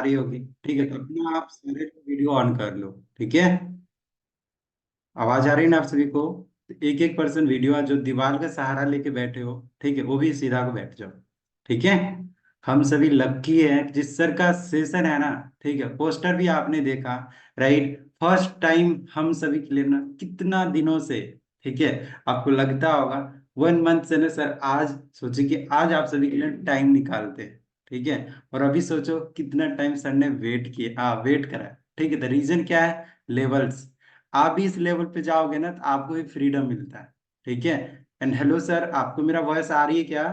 रही होगी। ठीक है, तो अपना आप सारे वीडियो ऑन कर लो। ठीक है, आवाज आ रही है ना आप सभी को? एक एक पर्सन वीडियो, जो दीवार का सहारा लेके बैठे हो, ठीक है, वो भी सीधा को बैठ जाओ। ठीक है, हम सभी लक्की है जिस सर का सेशन है ना। ठीक है, पोस्टर भी आपने देखा, राइट? फर्स्ट टाइम हम सभी के लिए ना, कितना दिनों से, ठीक है, आपको लगता होगा 1 मंथ से ना सर, आज सोचिए कि आज आप सभी के लिए टाइम निकालते हैं। ठीक है, और अभी सोचो कितना टाइम सर ने वेट करा है। ठीक है, द रीजन क्या है? लेवल्स। आप भी इस लेवल पे जाओगे ना तो आपको भी फ्रीडम मिलता है। ठीक है। एंड हेलो सर, आपको मेरा वॉइस आ रही है क्या?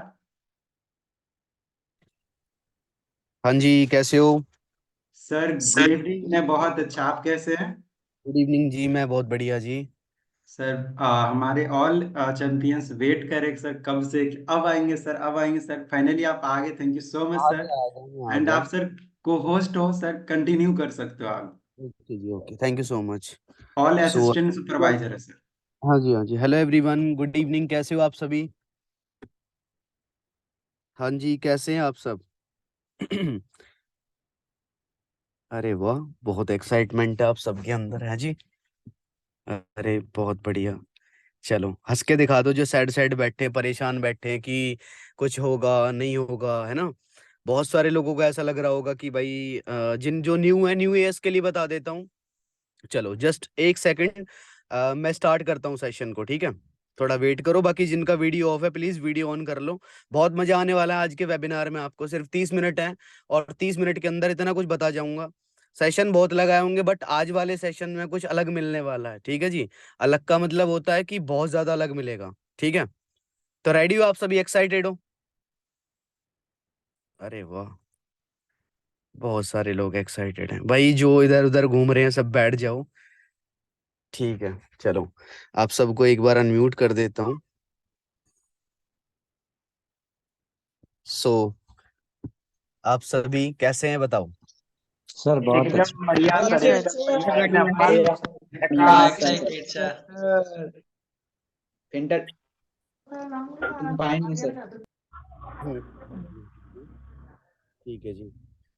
हाँ जी, कैसे हो? सर गुड इवनिंग, मैं बहुत अच्छा, आप कैसे हैं? गुड इवनिंग जी, मैं बहुत बढ़िया जी। सर हमारे ऑल चैंपियंस वेट कर रहे सर कब से कि अब आएंगे सर, अब आएंगे सर। फाइनली आप आ गए, थैंक यू सो मच आ सर। गया आ गया मैं आ एंड गया। आप सर को होस्ट हो सर, कंटिन्यू कर सकते हो आप। ओके जी, okay, thank you so much. Also assistant supervisor है सर। हाँ जी, हाँ जी, हेलो एवरीवन, गुड इवनिंग, कैसे हो आप सभी? हाँ जी, कैसे हैं आप सब? अरे वाह, बहुत एक्साइटमेंट है आप सबके अंदर है जी। अरे बहुत बढ़िया। चलो हंस के दिखा दो, जो सैड सैड बैठे हैं, परेशान बैठे हैं कि कुछ होगा नहीं होगा, है ना? बहुत सारे लोगों को ऐसा लग रहा होगा कि भाई जिन जो न्यू है, न्यू ईयर्स के लिए बता देता हूँ। चलो जस्ट एक सेकंड, मैं स्टार्ट करता हूँ सेशन को, ठीक है? थोड़ा वेट करो, बाकी जिनका वीडियो ऑफ है प्लीज वीडियो ऑन कर लो। बहुत मजा आने वाला है आज के वेबिनार में, आपको सिर्फ 30 मिनट है और 30 मिनट के अंदर इतना कुछ बता जाऊंगा। सेशन बहुत लगाए होंगे बट आज वाले सेशन में कुछ अलग मिलने वाला है, ठीक है जी? अलग का मतलब होता है कि बहुत ज्यादा अलग मिलेगा, ठीक है? तो रेडी हो आप सभी, एक्साइटेड हो? अरे वाह, बहुत सारे लोग एक्साइटेड हैं भाई, जो इधर उधर घूम रहे हैं सब बैठ जाओ। ठीक है, चलो आप सबको एक बार अनम्यूट कर देता हूँ। सो आप सभी कैसे हैं बताओ? सर बहुत एकदम अच्छा। बढ़िया बढ़िया सर, सर। एकदम बढ़िया, एक नंबर। हाँ excited. Excited sir. Inter fine sir. ठीक है जी।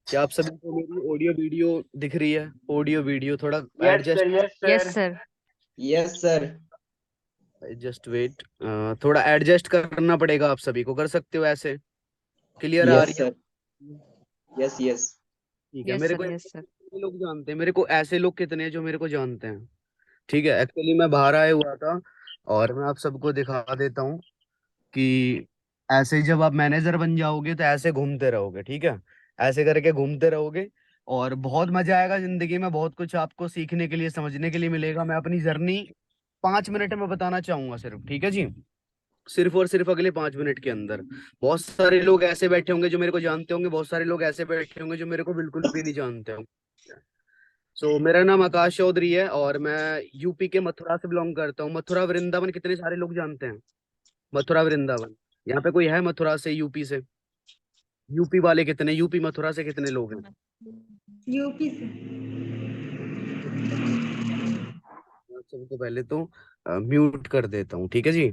क्या आप सभी को मेरी ऑडियो वीडियो दिख रही है? ऑडियो वीडियो थोड़ा yes adjust. Sir, yes yes sir. Sir. Yes sir. Just wait, थोड़ा एडजस्ट करना पड़ेगा, आप सभी को कर सकते हो ऐसे? क्लियर आ यस रही सर। है? Yes yes. ठीक है, यस मेरे सर। को यस सर। कितने लोग जानते हैं मेरे को? ऐसे लोग कितने हैं जो मेरे को जानते हैं? ठीक है, एक्चुअली मैं बाहर आया हुआ था और मैं आप सबको दिखा देता हूँ कि ऐसे ही जब आप मैनेजर बन जाओगे तो ऐसे घूमते रहोगे, ठीक है? ऐसे करके घूमते रहोगे और बहुत मजा आएगा जिंदगी में, बहुत कुछ आपको सीखने के लिए, समझने के लिए मिलेगा। मैं अपनी जर्नी 5 मिनट में बताना चाहूंगा सिर्फ, ठीक है जी? सिर्फ और सिर्फ अगले 5 मिनट के अंदर। बहुत सारे लोग ऐसे बैठे होंगे जो मेरे को जानते होंगे, बहुत सारे लोग ऐसे बैठे होंगे जो मेरे को बिल्कुल भी नहीं जानते होंगे। मेरा नाम आकाश चौधरी है और मैं यूपी के मथुरा से बिलोंग करता हूँ। मथुरा वृंदावन कितने सारे लोग जानते हैं? मथुरा वृंदावन, यहाँ पे कोई है मथुरा से, यूपी से? यूपी वाले कितने, यूपी मथुरा से कितने लोग हैं? यूपी से। सबको पहले तो म्यूट कर देता हूँ, ठीक है जी?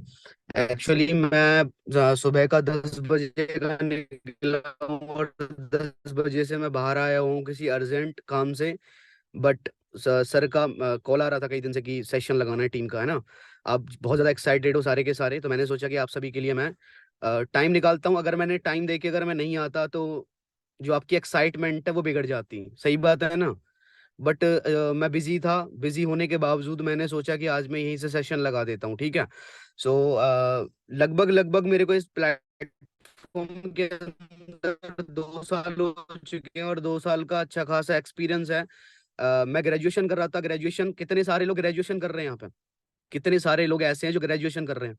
एक्चुअली मैं सुबह का 10 बजे का निकला हूँ और 10 बजे से मैं बाहर आया हूँ किसी अर्जेंट काम से। बट सर का कॉल आ रहा था कई दिन से कि सेशन लगाना है टीम का, है ना? आप बहुत ज्यादा एक्साइटेड हो सारे के सारे, तो मैंने सोचा कि आप सभी के लिए मैं टाइम निकालता हूँ। अगर मैंने टाइम दे के अगर मैं नहीं आता तो जो आपकी एक्साइटमेंट है वो बिगड़ जाती, सही बात है ना? बट मैं बिजी था, बिजी होने के बावजूद मैंने सोचा कि आज मैं यहीं से सेशन लगा देता हूँ, ठीक है? सो लगभग लगभग मेरे को इस प्लेटफॉर्म के अंदर 2 साल हो चुके हैं और 2 साल का अच्छा खासा एक्सपीरियंस है। मैं ग्रेजुएशन कर रहा था। ग्रेजुएशन, कितने सारे लोग ग्रेजुएशन कर रहे हैं यहाँ पे? कितने सारे लोग ऐसे हैं जो ग्रेजुएशन कर रहे हैं?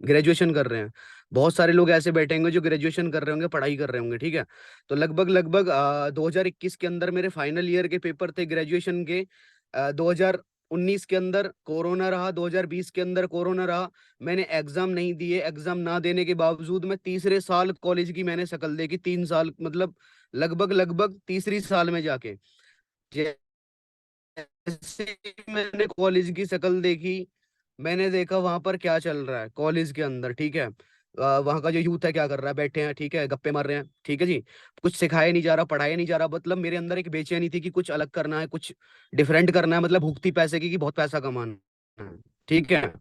ग्रेजुएशन कर रहे हैं। बहुत सारे लोग ऐसे बैठे होंगे जो ग्रेजुएशन कर रहे होंगे, पढ़ाई कर रहे होंगे, ठीक है? तो लगभग लगभग 2021 के अंदर मेरे फाइनल ईयर के पेपर थे ग्रेजुएशन के। 2019 के अंदर कोरोना रहा, 2020 के अंदर कोरोना रहा। मैंने एग्जाम नहीं दिए। एग्जाम ना देने के बावजूद मैं तीसरे साल कॉलेज की मैंने शक्ल देखी, 3 साल मतलब लगभग लगभग तीसरी साल में जाके जैसे ही मैंने कॉलेज की शक्ल देखी, मैंने देखा वहां पर क्या चल रहा है कॉलेज के अंदर, ठीक है? वहां का जो यूथ है क्या कर रहा है, बैठे हैं, ठीक है, गप्पे मार रहे हैं, ठीक है जी। कुछ सिखाया नहीं जा रहा, पढ़ाया नहीं जा रहा। मतलब मेरे अंदर एक बेचैनी थी कि कुछ अलग करना है, कुछ डिफरेंट करना है, मतलब भूखती पैसे की कि बहुत पैसा कमाना है, ठीक है।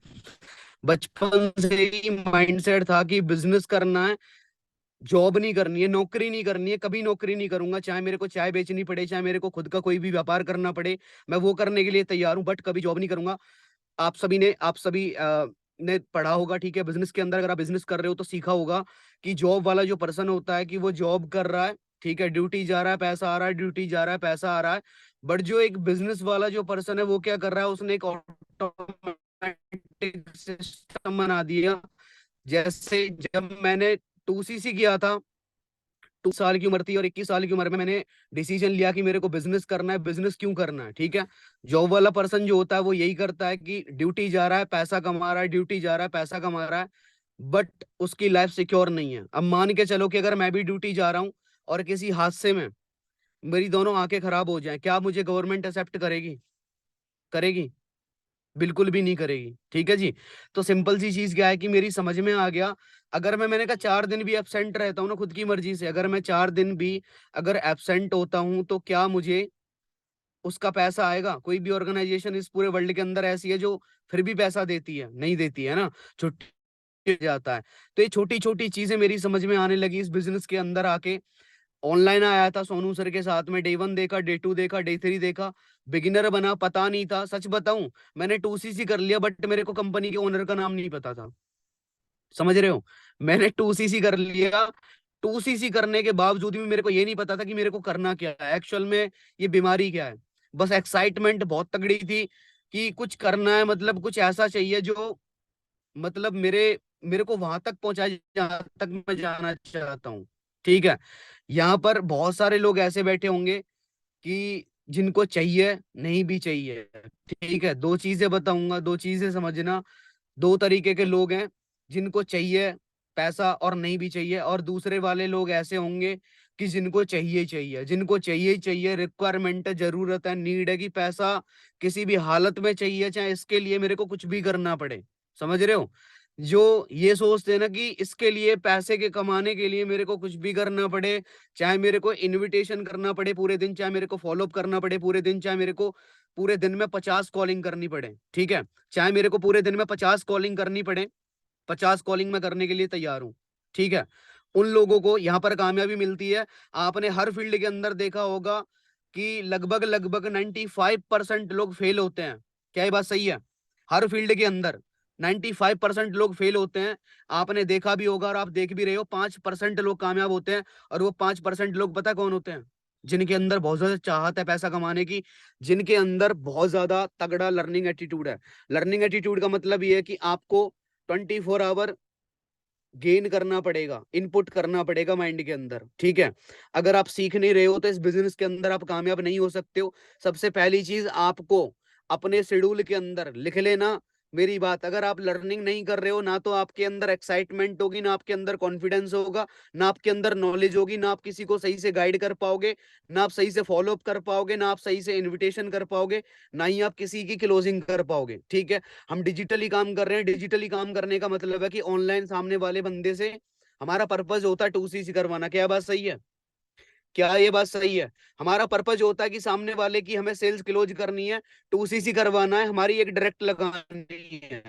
बचपन से ही माइंडसेट था कि बिजनेस करना है, जॉब नहीं करनी है, नौकरी नहीं करनी है, कभी नौकरी नहीं करूंगा, चाहे मेरे को चाय बेचनी पड़े, चाहे मेरे को खुद का कोई भी व्यापार करना पड़े, मैं वो करने के लिए तैयार हूँ, बट कभी जॉब नहीं करूंगा। आप सभी ने पढ़ा होगा, ठीक है, बिजनेस के अंदर अगर आप बिजनेस कर रहे हो तो सीखा होगा कि जॉब वाला जो पर्सन होता है कि वो जॉब कर रहा है, ठीक है, ड्यूटी जा रहा है, पैसा आ रहा है, ड्यूटी जा रहा है, पैसा आ रहा है। बट जो एक बिजनेस वाला जो पर्सन है वो क्या कर रहा है, उसने एक ऑटोमेटिक सिस्टम बना दिया। जैसे जब मैंने 2cc किया था, 2 साल की उम्र थी और 21 साल की उम्र में मैंने डिसीजन लिया कि मेरे को बिजनेस करना है। बिजनेस क्यों करना है, ठीक है। जॉब वाला पर्सन जो होता है वो यही करता है कि ड्यूटी जा रहा है, पैसा कमा रहा है, ड्यूटी जा रहा है, पैसा कमा रहा है, बट उसकी लाइफ सिक्योर नहीं है। अब मान के चलो कि अगर मैं भी ड्यूटी जा रहा हूँ और किसी हादसे में मेरी दोनों आंखें खराब हो जाएं, क्या मुझे गवर्नमेंट एक्सेप्ट करेगी? करेगी? बिल्कुल भी नहीं करेगी, ठीक है जी। तो सिंपल सी चीज क्या है कि मेरी समझ में आ गया, अगर मैंने कहा 4 दिन भी एबसेंट रहता हूँ ना खुद की मर्जी से, अगर मैं 4 दिन भी अगर एबसेंट होता हूँ तो क्या मुझे उसका पैसा आएगा? कोई भी ऑर्गेनाइजेशन इस पूरे वर्ल्ड के अंदर ऐसी है जो फिर भी पैसा देती है? नहीं देती है ना, छुट्टी जाता है। तो ये छोटी छोटी चीजें मेरी समझ में आने लगी इस बिजनेस के अंदर आके। ऑनलाइन आया था सोनू सर के साथ में, डे 1 देखा, डे 2 देखा, डे 3 देखा, बिगिनर बना, पता नहीं था, सच बताऊं मैंने 2cc कर लिया बट मेरे को कंपनी के ओनर का नाम नहीं पता था, समझ रहे हो। मैंने 2cc कर लिया, 2cc करने के बावजूद भी मेरे को ये नहीं पता था कि मेरे को करना क्या है एक्चुअल में, ये बीमारी क्या है। बस एक्साइटमेंट बहुत तगड़ी थी कि कुछ करना है, मतलब कुछ ऐसा चाहिए जो मतलब मेरे मेरे को वहां तक पहुंचाए जहां तक मैं जाना चाहता हूँ, ठीक है। यहाँ पर बहुत सारे लोग ऐसे बैठे होंगे कि जिनको चाहिए, नहीं भी चाहिए, ठीक है। दो चीजें बताऊंगा, दो चीजें समझना। दो तरीके के लोग हैं, जिनको चाहिए पैसा और नहीं भी चाहिए, और दूसरे वाले लोग ऐसे होंगे कि जिनको चाहिए ही चाहिए, जिनको चाहिए ही चाहिए, रिक्वायरमेंट है, जरूरत है, नीड है कि पैसा किसी भी हालत में चाहिए, चाहे इसके लिए मेरे को कुछ भी करना पड़े, समझ रहे हो। जो ये सोचते हैं ना कि इसके लिए, पैसे के कमाने के लिए मेरे को कुछ भी करना पड़े, चाहे मेरे को इनविटेशन करना पड़े पूरे दिन, चाहे मेरे को फॉलोअप करना पड़े पूरे दिन, चाहे मेरे को पूरे दिन में 50 कॉलिंग करनी पड़े, ठीक है, चाहे मेरे को पूरे दिन में 50 कॉलिंग करनी पड़े, 50 कॉलिंग मैं करने के लिए तैयार हूँ, ठीक है। उन लोगों को यहाँ पर कामयाबी मिलती है। आपने हर फील्ड के अंदर देखा होगा कि लगभग लगभग 95% लोग फेल होते हैं। क्या ये बात सही है? हर फील्ड के अंदर 95% लोग फेल होते हैं। आपने देखा भी होगा और आप देख भी रहे हो, 5% लोग कामयाब होते हैं। और वो 5% लोग पता कौन होते हैं? जिनके अंदर बहुत ज्यादा चाहत है पैसा कमाने की, जिनके अंदर बहुत ज्यादा तगड़ा लर्निंग एटीट्यूड है। लर्निंग एटीट्यूड का मतलब ये है कि आपको 24 आवर गेन करना पड़ेगा, इनपुट करना पड़ेगा माइंड के अंदर, ठीक है। अगर आप सीख नहीं रहे हो तो इस बिजनेस के अंदर आप कामयाब नहीं हो सकते हो। सबसे पहली चीज आपको अपने शेड्यूल के अंदर लिख लेना मेरी बात। अगर आप लर्निंग नहीं कर रहे हो ना, तो आपके अंदर एक्साइटमेंट होगी ना, आपके अंदर कॉन्फिडेंस होगा ना, आपके अंदर नॉलेज होगी ना, आप किसी को सही से गाइड कर पाओगे ना, आप सही से फॉलो अप कर पाओगे ना, आप सही से इन्विटेशन कर पाओगे ना, ही आप किसी की क्लोजिंग कर पाओगे, ठीक है। हम डिजिटली काम कर रहे हैं। डिजिटली काम करने का मतलब है कि ऑनलाइन सामने वाले बंदे से हमारा पर्पज होता है 2cc करवाना। क्या बात सही है? क्या ये बात सही है? हमारा पर्पज होता है कि सामने वाले की हमें सेल्स क्लोज करनी है, 2cc करवाना है, हमारी एक डायरेक्ट लगानी है।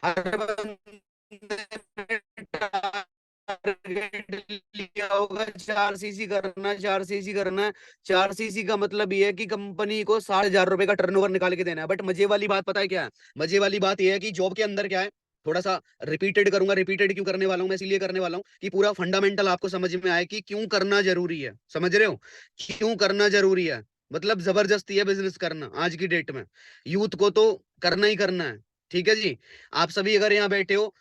हर बंदे ने टारगेट लिया होगा 4cc करना, 4cc करना है। 4cc का मतलब ये है कि कंपनी को 60,000 रुपए का टर्नओवर निकाल के देना है। बट मजे वाली बात पता है क्या है? मजे वाली बात यह है कि जॉब के अंदर क्या है, थोड़ा सा रिपीटेड करूंगा। रिपीटेड क्यों करने वाला हूं मैं? इसीलिए करने वाला हूं कि पूरा फंडामेंटल आपको समझ में आए कि क्यों करना जरूरी है, समझ रहे हो। क्यों करना जरूरी है, मतलब जबरदस्ती है बिजनेस करना आज की डेट में। यूथ को तो करना ही करना है, ठीक है जी। आप सभी अगर यहाँ बैठे हो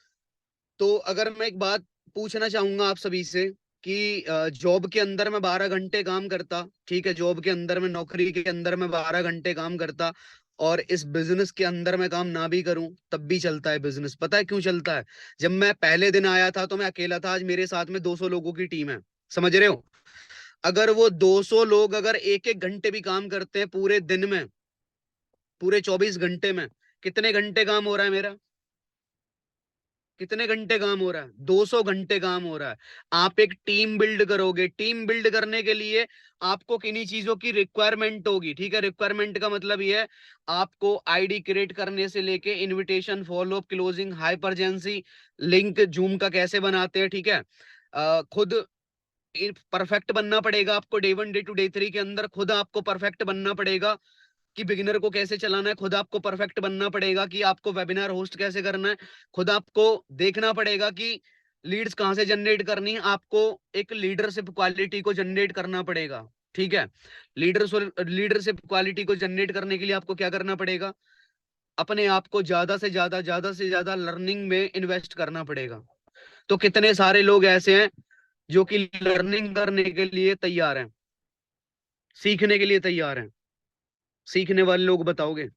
तो अगर मैं एक बात पूछना चाहूंगा आप सभी से कि जॉब के अंदर मैं 12 घंटे काम करता, ठीक है, जॉब के अंदर मैं, नौकरी के अंदर मैं 12 घंटे काम करता, और इस बिजनेस के अंदर मैं काम ना भी करूं तब भी चलता है बिजनेस। पता है क्यों चलता है? जब मैं पहले दिन आया था तो मैं अकेला था, आज मेरे साथ में 200 लोगों की टीम है, समझ रहे हो। अगर वो 200 लोग अगर एक एक घंटे भी काम करते हैं पूरे दिन में, पूरे 24 घंटे में, कितने घंटे काम हो रहा है मेरा? कितने घंटे काम हो रहा है? 200 घंटे काम हो रहा है। आप एक टीम बिल्ड करोगे, टीम बिल्ड करने के लिए आपको किन्हीं चीजों की रिक्वायरमेंट होगी, ठीक है। रिक्वायरमेंट का मतलब ये है, आपको आईडी क्रिएट करने से लेके invitation, follow up, closing, hyper urgency, link Zoom का कैसे बनाते हैं, ठीक है। खुद परफेक्ट बनना पड़ेगा आपको। डे 1 डे 2 डे 3 के अंदर खुद आपको परफेक्ट बनना पड़ेगा कि बिगिनर को कैसे चलाना है। खुद आपको परफेक्ट बनना पड़ेगा कि आपको वेबिनार होस्ट कैसे करना है। खुद आपको देखना पड़ेगा कि लीड्स कहां से जनरेट करनी है। आपको एक लीडरशिप क्वालिटी को जनरेट करना पड़ेगा, ठीक है। लीडरशिप क्वालिटी को जनरेट करने के लिए आपको क्या करना पड़ेगा? अपने आप को ज्यादा से ज्यादा लर्निंग में इन्वेस्ट करना पड़ेगा। तो कितने सारे लोग ऐसे हैं जो कि लर्निंग करने के लिए तैयार हैं, सीखने के लिए तैयार हैं? सीखने वाले लोग बताओगे?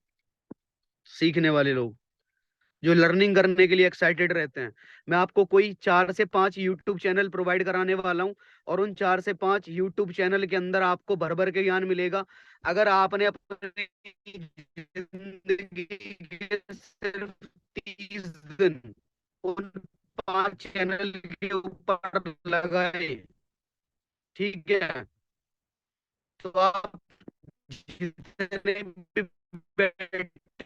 सीखने वाले लोग जो लर्निंग करने के लिए एक्साइटेड रहते हैं। मैं आपको कोई 4 से 5 यूट्यूब चैनल प्रोवाइड कराने वाला हूं, और उन 4 से 5 यूट्यूब चैनल के अंदर आपको भर भर के ज्ञान मिलेगा। अगर आपने अपनी जिंदगी के सिर्फ 30 दिन उन 5 चैनल के ऊपर लगाए, ठीक है, तो आप जितने भी बैठे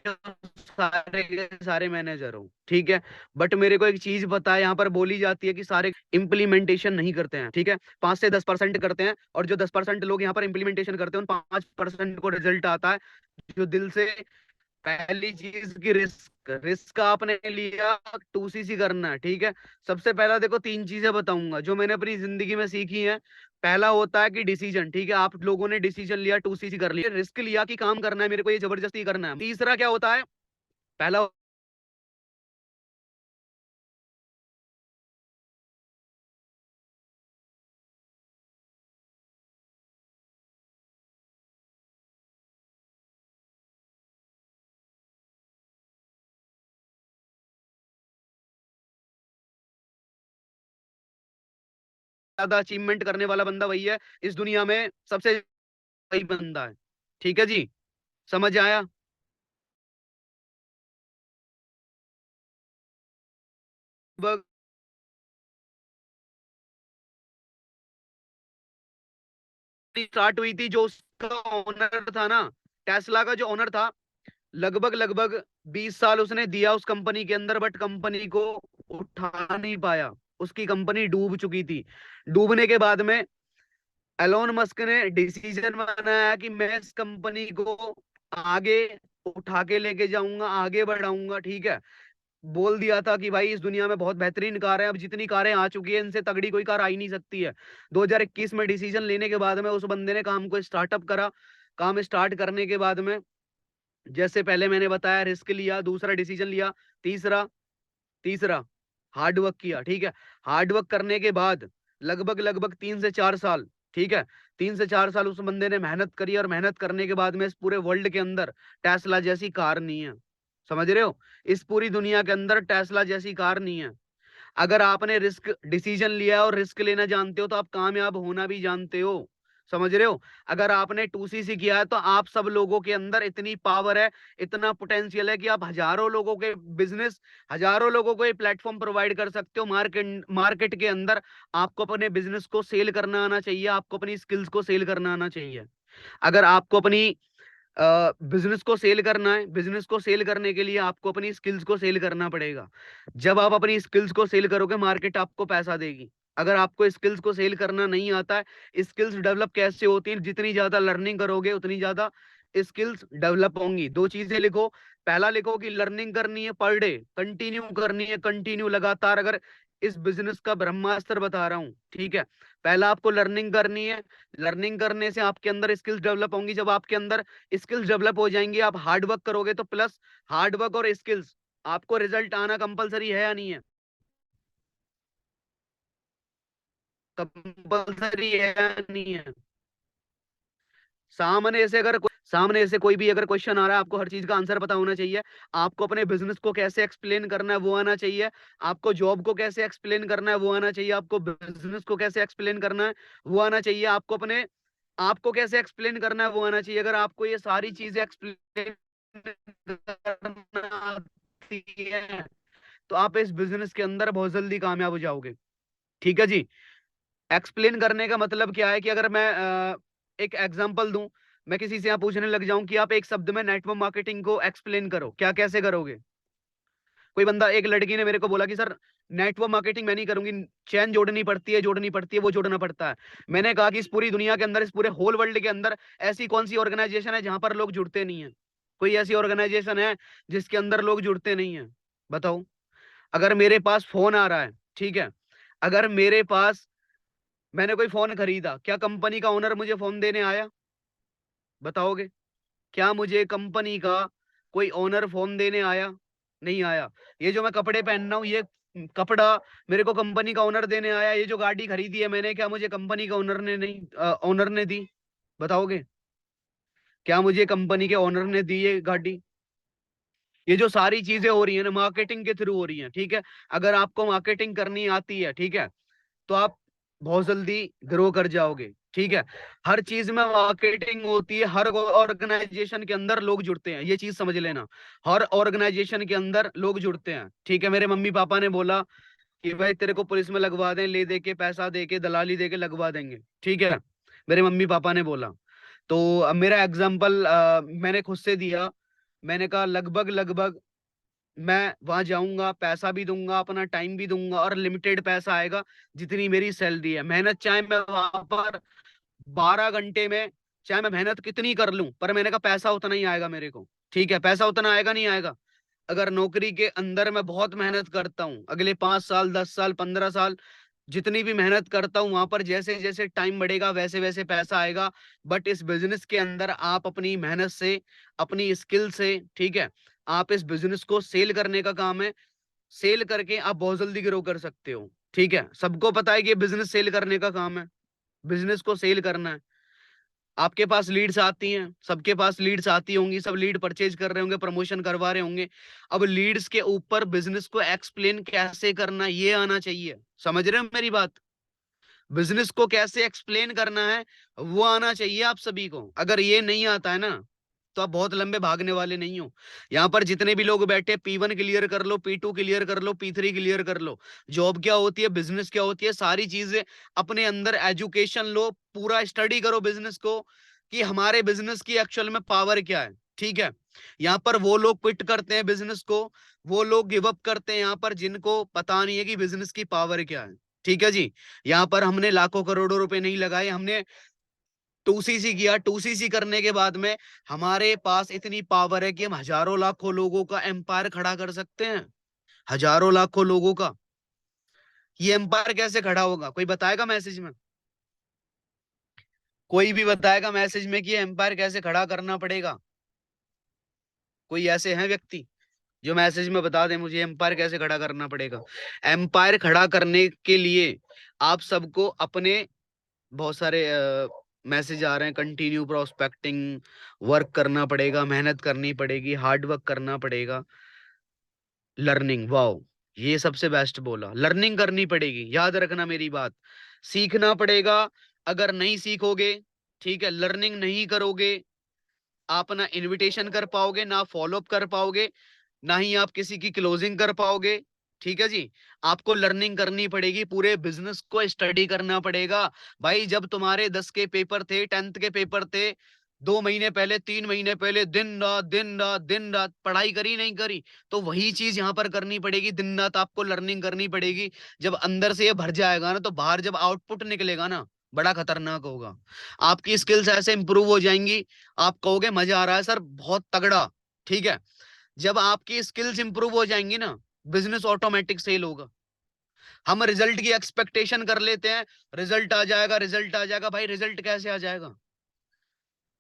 हो, सारे के सारे मैनेजर हो, ठीक है। बट मेरे को एक चीज पता है, यहाँ पर बोली जाती है कि सारे इम्प्लीमेंटेशन नहीं करते हैं, ठीक है। 5 से 10% करते हैं, और जो 10% लोग यहाँ पर इम्प्लीमेंटेशन करते हैं, उन 5% को रिजल्ट आता है। जो दिल से पहली चीज की रिस्क रिस्क आपने लिया, 2CC करना है, ठीक है। सबसे पहला देखो, 3 चीजें बताऊंगा जो मैंने अपनी जिंदगी में सीखी है। पहला होता है कि डिसीजन, ठीक है। आप लोगों ने डिसीजन लिया, 2CC कर लिया, रिस्क लिया कि काम करना है, मेरे को ये जबरदस्ती करना है। तीसरा क्या होता है? पहला ज्यादा अचीवमेंट करने वाला बंदा वही है इस दुनिया में, सबसे वही बंदा है, ठीक है जी। समझ आया? स्टार्ट हुई थी, जो उसका ओनर था ना, टेस्ला का जो ओनर था, लगभग लगभग 20 साल उसने दिया उस कंपनी के अंदर, बट कंपनी को उठा नहीं पाया। उसकी कंपनी डूब चुकी थी। डूबने के बाद में एलोन मस्क ने डिसीजन बनाया कि मैं इस कंपनी को आगे उठा के लेके जाऊंगा, आगे बढ़ाऊंगा, ठीक है। बोल दिया था कि भाई इस दुनिया में बहुत बेहतरीन कार है, अब जितनी कारें आ चुकी है इनसे तगड़ी कोई कार आ ही नहीं सकती है। 2021 में डिसीजन लेने के बाद में उस बंदे ने काम को स्टार्टअप करा। काम स्टार्ट करने के बाद में, जैसे पहले मैंने बताया, रिस्क लिया, दूसरा डिसीजन लिया, तीसरा तीसरा हार्ड वर्क किया, ठीक है। हार्ड वर्क करने के बाद लगभग लगभग 3 से 4 साल, ठीक है, 3 से 4 साल उस बंदे ने मेहनत करी, और मेहनत करने के बाद में इस पूरे वर्ल्ड के अंदर टेस्ला जैसी कार नहीं है। समझ रहे हो? इस पूरी दुनिया के अंदर टेस्ला जैसी कार नहीं है। अगर आपने रिस्क डिसीजन लिया है और रिस्क लेना जानते हो, तो आप कामयाब होना भी जानते हो। समझ रहे हो? अगर आपने 2CC किया है, तो आप सब लोगों के अंदर इतनी पावर है, इतना पोटेंशियल है कि आप हजारों लोगों के बिजनेस, हजारों लोगों को ये प्लेटफॉर्म प्रोवाइड कर सकते हो। मार्केट मार्केट के अंदर आपको अपने बिजनेस को सेल करना आना चाहिए, आपको अपनी स्किल्स को सेल करना आना चाहिए। अगर आपको अपनी बिजनेस को सेल करना है, बिजनेस को सेल करने के लिए आपको अपनी स्किल्स को सेल करना पड़ेगा। जब आप अपनी स्किल्स को सेल करोगे, मार्केट आपको पैसा देगी। अगर आपको स्किल्स को सेल करना नहीं आता है, स्किल्स डेवलप कैसे होती हैं? जितनी ज्यादा लर्निंग करोगे उतनी ज्यादा स्किल्स डेवलप होंगी। 2 चीजें लिखो। पहला लिखो कि लर्निंग करनी है पर डे, कंटिन्यू करनी है, कंटिन्यू लगातार। अगर इस बिजनेस का ब्रह्मास्त्र बता रहा हूं, ठीक है। पहला आपको लर्निंग करनी है। लर्निंग करने से आपके अंदर स्किल्स डेवलप होंगी। जब आपके अंदर स्किल्स डेवलप हो जाएंगी, आप हार्ड वर्क करोगे, तो प्लस हार्ड वर्क और स्किल्स, आपको रिजल्ट आना कंपलसरी है या नहीं है? कंपलसरी है या नहीं है? सामने से कोई भी अगर क्वेश्चन आ रहा है, आपको हर चीज का आंसर पता होना चाहिए। आपको अपने बिजनेस को कैसे एक्सप्लेन करना है वो आना चाहिए। आपको जॉब को कैसे एक्सप्लेन करना है वो आना चाहिए। आपको बिजनेस को कैसे एक्सप्लेन करना है वो आना चाहिए। आपको कैसे एक्सप्लेन करना है वो आना चाहिए। अगर आपको ये सारी चीजें एक्सप्लेन करना आती है, तो आप इस बिजनेस के अंदर बहुत जल्दी कामयाब हो जाओगे। ठीक है जी। एक्सप्लेन करने का मतलब क्या है कि अगर मैं एक एग्जांपल दूं, मैं किसी से यहाँ पूछने लग जाऊं कि आप एक शब्द में नेटवर्क मार्केटिंग को एक्सप्लेन करो, क्या कैसे करोगे? कोई बंदा, एक लड़की ने मेरे को बोला कि सर नेटवर्क मार्केटिंग मैं नहीं करूंगी, चेन जोड़नी पड़ती है, वो जोड़ना पड़ता है। मैंने कहा कि इस पूरी दुनिया के अंदर, इस पूरे होल वर्ल्ड के अंदर ऐसी कौन सी ऑर्गेनाइजेशन है जहां पर लोग जुड़ते नहीं है? कोई ऐसी ऑर्गेनाइजेशन है जिसके अंदर लोग जुड़ते नहीं है? बताओ। अगर मेरे पास फोन आ रहा है, ठीक है, अगर मेरे पास, मैंने कोई फोन खरीदा, क्या कंपनी का ओनर मुझे फोन देने आया? बताओगे? क्या मुझे कंपनी का कोई ओनर फोन देने आया? नहीं आया। ये जो मैं कपड़े पहन रहा हूँ, ये कपड़ा मेरे को कंपनी का ओनर देने आया। ये जो गाड़ी खरीदी है मैंने, क्या मुझे कंपनी का ओनर ने नहीं ओनर ने दी? बताओगे? क्या मुझे कंपनी के ओनर ने दी ये गाड़ी? ये जो सारी चीजें हो रही है ना, मार्केटिंग के थ्रू हो रही है। ठीक है। अगर आपको मार्केटिंग करनी आती है, ठीक है, तो आप बहुत जल्दी ग्रो कर जाओगे। ठीक है। हर चीज में मार्केटिंग होती है, हर ऑर्गेनाइजेशन के अंदर लोग जुड़ते हैं, ये चीज समझ लेना। हर ऑर्गेनाइजेशन के अंदर लोग जुड़ते हैं। ठीक है। मेरे मम्मी पापा ने बोला कि भाई तेरे को पुलिस में लगवा दें, ले दे के पैसा दे के, दलाली दे के लगवा देंगे। ठीक है। मेरे मम्मी पापा ने बोला। तो अब मेरा एग्जाम्पल मैंने खुद से दिया। मैंने कहा लगभग लगभग मैं वहां जाऊंगा, पैसा भी दूंगा, अपना टाइम भी दूंगा, और लिमिटेड पैसा आएगा जितनी मेरी सैलरी है। मेहनत चाहे मैं वहां पर 12 घंटे में, चाहे मैं मेहनत कितनी कर लूं, पर मैंने कहा पैसा उतना ही आएगा मेरे को। ठीक है। पैसा उतना आएगा, नहीं आएगा? अगर नौकरी के अंदर मैं बहुत मेहनत करता हूँ, अगले 5 साल, 10 साल, 15 साल, जितनी भी मेहनत करता हूँ वहां पर, जैसे जैसे टाइम बढ़ेगा वैसे वैसे पैसा आएगा। बट इस बिजनेस के अंदर आप अपनी मेहनत से, अपनी स्किल से, ठीक है, आप इस बिजनेस को सेल करने का काम है। सेल करके आप बहुत जल्दी ग्रो कर सकते हो। ठीक है। सबको पता है कि बिजनेस सेल करने का काम है, बिजनेस को सेल करना है। आपके पास लीड्स आती हैं, सबके पास लीड्स आती होंगी, सब लीड परचेज कर रहे होंगे, प्रमोशन करवा रहे होंगे। अब लीड्स के ऊपर बिजनेस को एक्सप्लेन कैसे करना, ये आना चाहिए। समझ रहे हो मेरी बात? बिजनेस को कैसे एक्सप्लेन करना है, वो आना चाहिए आप सभी को। अगर ये नहीं आता है ना, तो आप बहुत लंबे भागने वाले नहीं हो। यहाँ पर जितने भी लोग बैठे, P1 क्लियर कर लो, P2 क्लियर कर लो, P3 क्लियर कर लो। जॉब क्या होती है, बिजनेस क्या होती है, सारी चीजें अपने अंदर, एजुकेशन लो, पूरा स्टडी करो बिजनेस को, कि हमारे बिजनेस की एक्चुअल में पावर क्या है। ठीक है। यहाँ पर वो लोग क्विट करते हैं बिजनेस को, वो लोग गिव अप करते हैं यहाँ पर, जिनको पता नहीं है कि बिजनेस की पावर क्या है। ठीक है जी। यहाँ पर हमने लाखों करोड़ों रुपए नहीं लगाए, हमने 2cc किया। 2cc करने के बाद में हमारे पास इतनी पावर है कि हम हजारों लाखों लोगों का एम्पायर खड़ा कर सकते हैं। हजारों लाखों लोगों का। ये एम्पायर कैसे खड़ा होगा, कोई बताएगा मैसेज में? कोई भी बताएगा मैसेज में कि ये एम्पायर कैसे खड़ा करना पड़ेगा? कोई ऐसे हैं व्यक्ति जो मैसेज में बता दें मुझे एम्पायर कैसे खड़ा करना पड़ेगा? एम्पायर खड़ा करने के लिए आप सबको अपने, बहुत सारे मैसेज आ रहे हैं, कंटिन्यू प्रोस्पेक्टिंग, वर्क करना पड़ेगा, मेहनत करनी पड़ेगी, हार्ड वर्क करना पड़ेगा, लर्निंग, वाओ, ये सबसे बेस्ट बोला। लर्निंग करनी पड़ेगी, याद रखना मेरी बात, सीखना पड़ेगा। अगर नहीं सीखोगे, ठीक है, लर्निंग नहीं करोगे, आप ना इनविटेशन कर पाओगे, ना फॉलोअप कर पाओगे, ना ही आप किसी की क्लोजिंग कर पाओगे। ठीक है जी। आपको लर्निंग करनी पड़ेगी, पूरे बिजनेस को स्टडी करना पड़ेगा। भाई जब तुम्हारे 10 के पेपर थे, 10th के पेपर थे, 2 महीने पहले, 3 महीने पहले, दिन रात दिन रात दिन रात पढ़ाई करी, नहीं करी? तो वही चीज यहाँ पर करनी पड़ेगी, दिन रात आपको लर्निंग करनी पड़ेगी। जब अंदर से ये भर जाएगा ना, तो बाहर जब आउटपुट निकलेगा ना, बड़ा खतरनाक होगा। आपकी स्किल्स ऐसे इंप्रूव हो जाएंगी, आप कहोगे मजा आ रहा है सर, बहुत तगड़ा। ठीक है। जब आपकी स्किल्स इंप्रूव हो जाएंगी ना, बिजनेस ऑटोमेटिक सेल होगा। हम रिजल्ट की एक्सपेक्टेशन कर लेते हैं, रिजल्ट आ जाएगा, रिजल्ट आ जाएगा। भाई रिजल्ट कैसे आ जाएगा?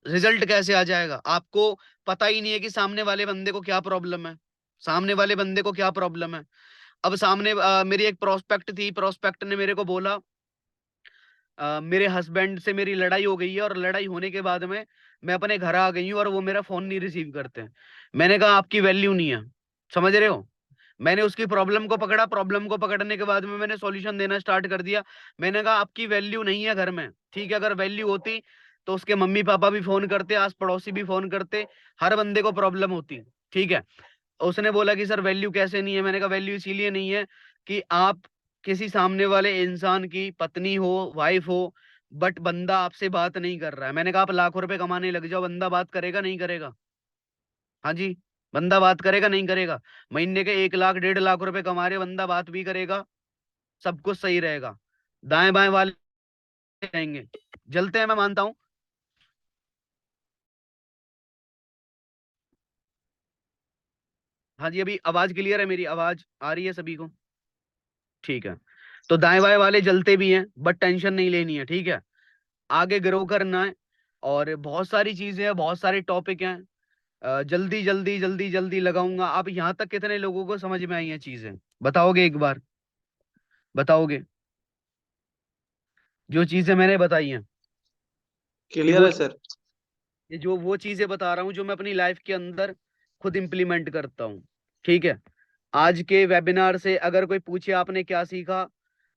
रिजल्ट कैसे आ जाएगा? आपको पता ही नहीं है कि सामने वाले बंदे को क्या प्रॉब्लम है, सामने वाले बंदे को क्या प्रॉब्लम है। अब सामने मेरी एक प्रोस्पेक्ट थी, प्रोस्पेक्ट ने मेरे को बोला मेरे हस्बैंड से मेरी लड़ाई हो गई है, और लड़ाई होने के बाद में मैं अपने घर आ गई हूँ, और वो मेरा फोन नहीं रिसीव करते हैं। मैंने कहा आपकी वैल्यू नहीं है, समझ रहे हो? मैंने उसकी प्रॉब्लम को पकड़ा, प्रॉब्लम को पकड़ने के बाद में मैंने सॉल्यूशन देना स्टार्ट कर दिया। मैंने कहा आपकी वैल्यू नहीं है घर में। ठीक है। अगर वैल्यू होती तो उसके मम्मी पापा भी फोन करते, आस पड़ोसी भी फोन करते, हर बंदे को प्रॉब्लम होती। ठीक है। उसने बोला कि सर वैल्यू कैसे नहीं है। मैंने कहा वैल्यू इसीलिए नहीं है कि आप किसी सामने वाले इंसान की पत्नी हो, वाइफ हो, बट बंदा आपसे बात नहीं कर रहा है। मैंने कहा आप लाखों रुपए कमाने लग जाओ, बंदा बात करेगा नहीं करेगा? हाँ जी, बंदा बात करेगा नहीं करेगा? महीने के 1 लाख 1.5 लाख रुपए कमा रहे हो, बंदा बात भी करेगा, सब कुछ सही रहेगा, दाएं बाएं वाले रहेंगे, जलते हैं, मैं मानता हूँ। हाँ जी, अभी आवाज क्लियर है? मेरी आवाज आ रही है सभी को? ठीक है। तो दाएं बाएं वाले जलते भी हैं, बट टेंशन नहीं लेनी है, ठीक है? आगे ग्रो करना है, और बहुत सारी चीजें हैं, बहुत सारे टॉपिक हैं। जल्दी जल्दी जल्दी जल्दी लगाऊंगा। आप यहाँ तक कितने लोगों को समझ में आई हैं चीजें? बताओगे एक बार? बताओगे जो चीजें मैंने बताई हैं? कि क्लियर वो है सर। ये जो वो चीजें बता रहा हूँ जो मैं अपनी लाइफ के अंदर खुद इंप्लीमेंट करता हूँ, ठीक है? आज के वेबिनार से अगर कोई पूछे आपने क्या सीखा,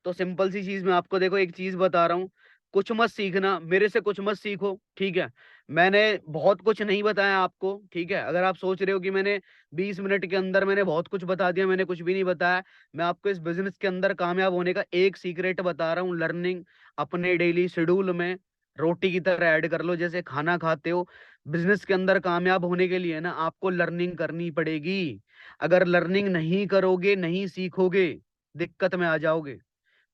तो सिंपल सी चीज मैं आपको, देखो एक चीज बता रहा हूँ, कुछ मत सीखना मेरे से, कुछ मत सीखो, ठीक है? मैंने बहुत कुछ नहीं बताया आपको, ठीक है? अगर आप सोच रहे हो कि मैंने 20 मिनट के अंदर मैंने बहुत कुछ बता दिया, मैंने कुछ भी नहीं बताया। मैं आपको इस बिजनेस के अंदर कामयाब होने का एक सीक्रेट बता रहा हूँ। लर्निंग अपने डेली शेड्यूल में रोटी की तरह ऐड कर लो, जैसे खाना खाते हो। बिजनेस के अंदर कामयाब होने के लिए ना आपको लर्निंग करनी पड़ेगी। अगर लर्निंग नहीं करोगे, नहीं सीखोगे, दिक्कत में आ जाओगे,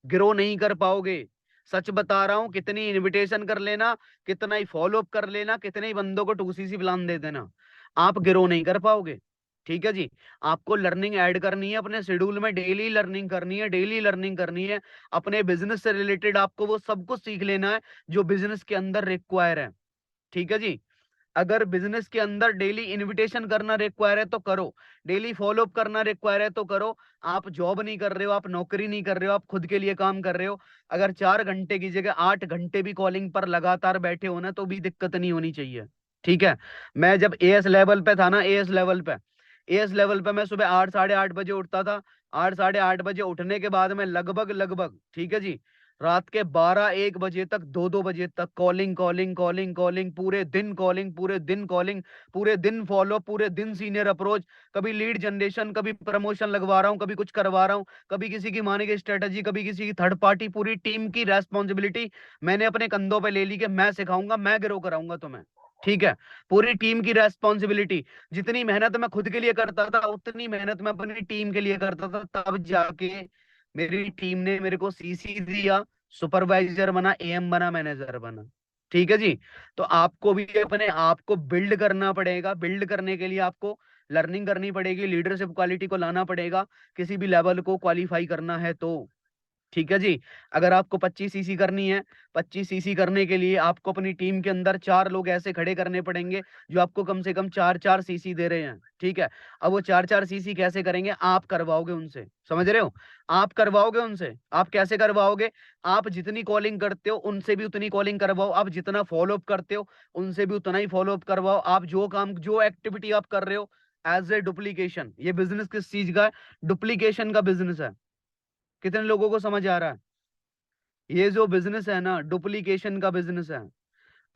ग्रो नहीं कर पाओगे। सच बता रहा हूं, कितनी इनविटेशन कर लेना, कितना ही फॉलो अप कर लेना, कितने ही बंदों को टूसी सी प्लान दे देना, आप ग्रो नहीं कर पाओगे, ठीक है जी? आपको लर्निंग ऐड करनी है अपने शेड्यूल में, डेली लर्निंग करनी है, डेली लर्निंग करनी है। अपने बिजनेस से रिलेटेड आपको वो सब कुछ सीख लेना है जो बिजनेस के अंदर रिक्वायर है, ठीक है जी? अगर बिजनेस के अंदर डेली इनविटेशन करना रिक्वायर है तो करो, डेली फॉलो अप करना रिक्वायर है तो करो। आप जॉब नहीं कर रहे हो, आप नौकरी नहीं कर रहे हो, आप खुद के लिए काम कर रहे हो। अगर 4 घंटे की जगह 8 घंटे भी कॉलिंग पर लगातार बैठे हो ना, तो भी दिक्कत नहीं होनी चाहिए, ठीक है? मैं जब एएस लेवल पे था ना, एएस लेवल पे मैं सुबह 8 साढ़े 8 बजे उठता था। 8 साढ़े 8 बजे उठने के बाद में लगभग लगभग, ठीक है जी, रात के 12 1 बजे तक, 2 2 बजे तक कॉलिंग कॉलिंग कॉलिंग कॉलिंग, पूरे दिन कॉलिंग, पूरे दिन कॉलिंग, पूरे दिन फॉलो, पूरे दिन सीनियर अप्रोच, कभी लीड जनरेशन, कभी प्रमोशन लगवा रहा हूँ, कभी कुछ करवा रहा हूँ, कभी किसी की माने की स्ट्रेटजी, कभी किसी की थर्ड पार्टी। पूरी टीम की रेस्पॉन्सिबिलिटी मैंने अपने कंधों पे ले ली कि मैं सिखाऊंगा, मैं ग्रो कराऊंगा तुम्हें, ठीक है? पूरी टीम की रेस्पॉन्सिबिलिटी। जितनी मेहनत मैं खुद के लिए करता था, उतनी मेहनत मैं अपनी टीम के लिए करता था, तब जाके मेरी टीम ने मेरे को सीसी दिया, सुपरवाइजर बना, एएम बना, मैनेजर बना, ठीक है जी? तो आपको भी अपने आप को बिल्ड करना पड़ेगा। बिल्ड करने के लिए आपको लर्निंग करनी पड़ेगी, लीडरशिप क्वालिटी को लाना पड़ेगा, किसी भी लेवल को क्वालिफाई करना है तो, ठीक है जी? अगर आपको 25 सीसी करनी है, 25 सीसी करने के लिए आपको अपनी टीम के अंदर 4 लोग ऐसे खड़े करने पड़ेंगे जो आपको कम से कम 4 4 सीसी दे रहे हैं, ठीक है? अब वो 4 4 सीसी कैसे करेंगे? आप करवाओगे उनसे, समझ रहे हो? आप करवाओगे उनसे। आप कैसे करवाओगे? आप जितनी कॉलिंग करते हो उनसे भी उतनी कॉलिंग करवाओ, आप जितना फॉलो अप करते हो उनसे भी उतना ही फॉलो अप करवाओ। आप जो काम, जो एक्टिविटी आप कर रहे हो, एज ए डुप्लीकेशन। ये बिजनेस किस चीज का है? डुप्लीकेशन का बिजनेस है। कितने लोगों को समझ आ रहा है? ये जो बिजनेस है ना, डुप्लीकेशन का बिजनेस है।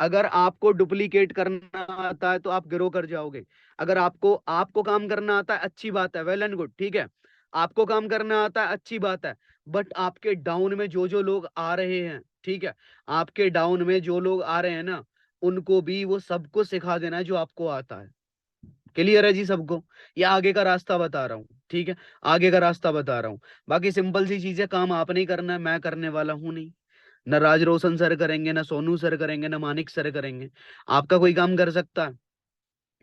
अगर आपको डुप्लीकेट करना आता है तो आप ग्रो कर जाओगे। अगर आपको आपको काम करना आता है, अच्छी बात है, वेल एंड गुड, ठीक है? आपको काम करना आता है, अच्छी बात है। बट आपके डाउन में जो जो लोग आ रहे हैं, ठीक है, आपके डाउन में जो लोग आ रहे हैं ना, उनको भी वो सब कुछ सिखा देना है जो आपको आता है। क्लियर है जी सबको? ये आगे का रास्ता बता रहा हूँ, ठीक है? आगे का रास्ता बता रहा हूँ। बाकी सिंपल सी चीज है, काम आपने ही करना है, मैं करने वाला हूँ नहीं। न राज रोशन सर करेंगे, न सोनू सर करेंगे, न मानिक सर करेंगे। आपका कोई काम कर सकता है?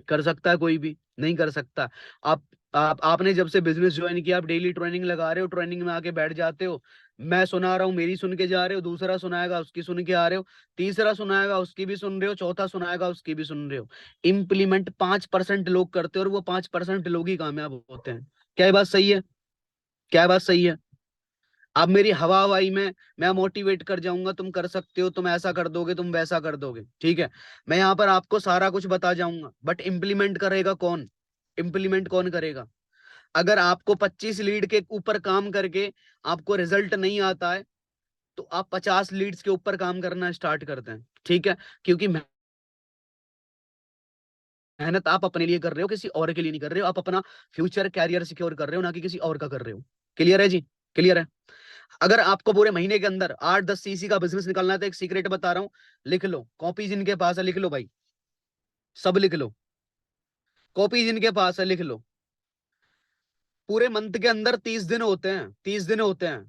कर सकता है कोई भी? नहीं कर सकता। आप आपने जब से बिजनेस ज्वाइन किया, आप डेली ट्रेनिंग लगा रहे हो, ट्रेनिंग में आके बैठ जाते हो। मैं सुना रहा हूँ, मेरी सुन के जा रहे हो, दूसरा सुनाएगा उसकी सुन के आ रहे हो, तीसरा सुनाएगा उसकी भी सुन रहे हो, चौथा सुनाएगा उसकी भी सुन रहे हो। इम्प्लीमेंट 5% लोग करते हो, और वो 5% लोग ही कामयाब होते हैं। क्या ये बात सही है? क्या ये बात सही है? अब मेरी हवा हवाई में मैं मोटिवेट कर जाऊंगा, तुम कर सकते हो, तुम ऐसा कर दोगे, तुम वैसा कर दोगे, ठीक है? मैं यहाँ पर आपको सारा कुछ बता जाऊंगा, बट इम्प्लीमेंट करेगा कौन? इम्प्लीमेंट कौन करेगा? अगर आपको 25 लीड के ऊपर काम करके आपको रिजल्ट नहीं आता है, तो आप 50 लीड्स के ऊपर काम करना स्टार्ट करते हैं, ठीक है? क्योंकि मेहनत आप अपने लिए कर रहे हो, किसी और के लिए नहीं कर रहे हो। आप अपना फ्यूचर कैरियर सिक्योर कर रहे हो, ना कि किसी और का कर रहे हो। क्लियर है जी? क्लियर है? अगर आपको पूरे महीने के अंदर 8-10 सीसी का बिजनेस निकालना है तो एक सीक्रेट बता रहा हूं, लिख लो। कॉपी जिनके पास है लिख लो भाई, सब लिख लो। कॉपी जिनके पास है लिख लो। पूरे मंथ के अंदर 30 दिन होते हैं, 30 दिन होते हैं।